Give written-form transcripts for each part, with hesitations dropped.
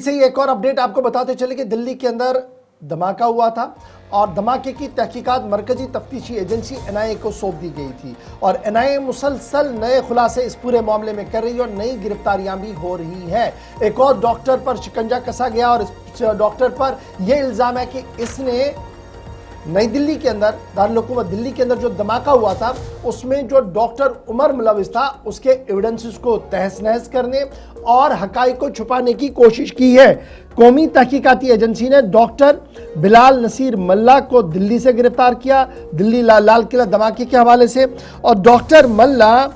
से ही एक और अपडेट आपको बताते चले कि दिल्ली के अंदर धमाका हुआ था और धमाके की तहकीकात मरकजी तफ्तीशी एजेंसी एनआईए को सौंप दी गई थी और एनआईए मुसलसल नए खुलासे इस पूरे मामले में कर रही है और नई गिरफ्तारियां भी हो रही है। एक और डॉक्टर पर शिकंजा कसा गया और इस डॉक्टर पर यह इल्जाम है कि इसने नई दिल्ली के अंदर दारुल हुकूमत दिल्ली के अंदर जो धमाका हुआ था उसमें जो डॉक्टर उमर मुलविस था उसके एविडेंसेस को तहस नहस करने और हकाइक को छुपाने की कोशिश की है। कौमी तहकीकाती एजेंसी ने डॉक्टर बिलाल नसीर मल्ला को दिल्ली से गिरफ्तार किया, दिल्ली लाल किला धमाके के हवाले से। और डॉक्टर मल्ला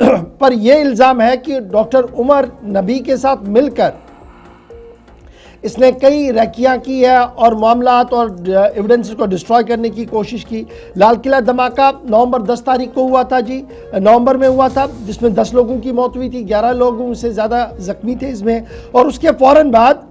पर यह इल्जाम है कि डॉक्टर उमर नबी के साथ मिलकर इसने कई रैकियां की है और मामलात और एविडेंसेस को डिस्ट्रॉय करने की कोशिश की। लाल किला धमाका नवंबर 10 तारीख को हुआ था जी, नवंबर में हुआ था, जिसमें 10 लोगों की मौत हुई थी, 11 लोगों से ज़्यादा जख्मी थे इसमें। और उसके फ़ौरन बाद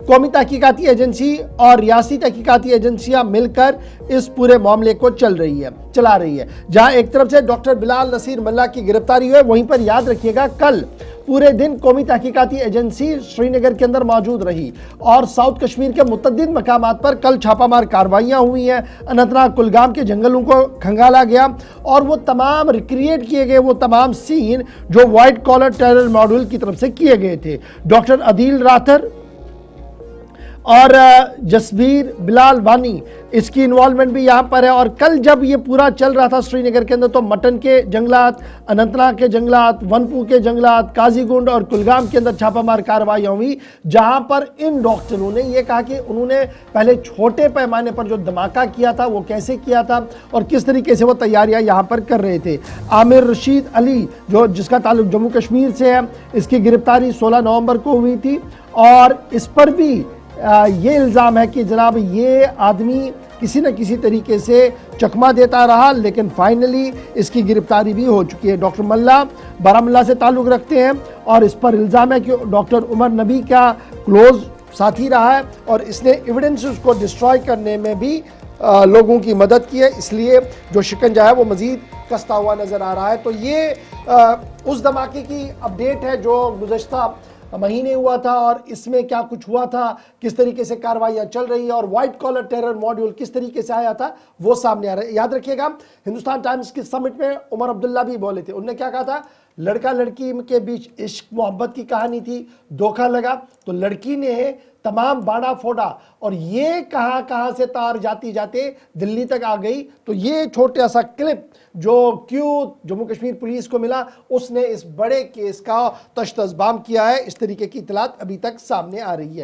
कौमी तहकीकाती एजेंसी और रियासती तहकीकाती एजेंसियां मिलकर इस पूरे मामले को चला रही है। जहां एक तरफ से डॉक्टर बिलाल नसीर मल्ला की गिरफ्तारी हुई, वहीं पर याद रखिएगा कल पूरे दिन कौमी तहकीकाती एजेंसी श्रीनगर के अंदर मौजूद रही और साउथ कश्मीर के मुतअद्दिद मकामात पर कल छापामार कार्रवाइयां हुई हैं। अनंतनाग कुलगाम के जंगलों को खंगाला गया और वो तमाम रिक्रिएट किए गए वो तमाम सीन जो व्हाइट कॉलर टेरर मॉड्यूल की तरफ से किए गए थे। डॉक्टर अदील राथर और जसबीर बिलाल वानी इसकी इन्वॉल्वमेंट भी यहाँ पर है। और कल जब ये पूरा चल रहा था श्रीनगर के अंदर तो मटन के जंगलात, अनंतनाग के जंगलात, वनपू के जंगलात, काजीगुंड और कुलगाम के अंदर छापामार कार्रवाइयाँ हुई, जहाँ पर इन डॉक्टरों ने ये कहा कि उन्होंने पहले छोटे पैमाने पर जो धमाका किया था वो कैसे किया था और किस तरीके से वो तैयारियाँ यहाँ पर कर रहे थे। आमिर रशीद अली जो जिसका ताल्लुक जम्मू कश्मीर से है, इसकी गिरफ्तारी 16 नवंबर को हुई थी और इस पर भी ये इल्ज़ाम है कि जनाब ये आदमी किसी न किसी तरीके से चकमा देता रहा, लेकिन फाइनली इसकी गिरफ्तारी भी हो चुकी है। डॉक्टर मल्ला बारामुल्ला से ताल्लुक़ रखते हैं और इस पर इल्ज़ाम है कि डॉक्टर उमर नबी का क्लोज साथी रहा है और इसने एविडेंसेस को डिस्ट्रॉय करने में भी लोगों की मदद की है, इसलिए जो शिकंजा है वो मज़ीद कसता हुआ नज़र आ रहा है। तो ये उस धमाके की अपडेट है जो गुज़श्ता महीने हुआ था और इसमें क्या कुछ हुआ था, किस तरीके से कार्रवाइयां चल रही है और व्हाइट कॉलर टेरर मॉड्यूल किस तरीके से आया था वो सामने आ रहा है। याद रखिएगा हिंदुस्तान टाइम्स के समिट में उमर अब्दुल्ला भी बोले थे, उन्होंने क्या कहा था, लड़का लड़की के बीच इश्क मोहब्बत की कहानी थी, धोखा लगा तो लड़की ने तमाम बाड़ा फोड़ा और ये कहां से तार जाती जाते दिल्ली तक आ गई। तो ये छोटा सा क्लिप जो क्यों जम्मू कश्मीर पुलिस को मिला, उसने इस बड़े केस का तश्तज़बाम किया है। इस तरीके की इतलात अभी तक सामने आ रही है।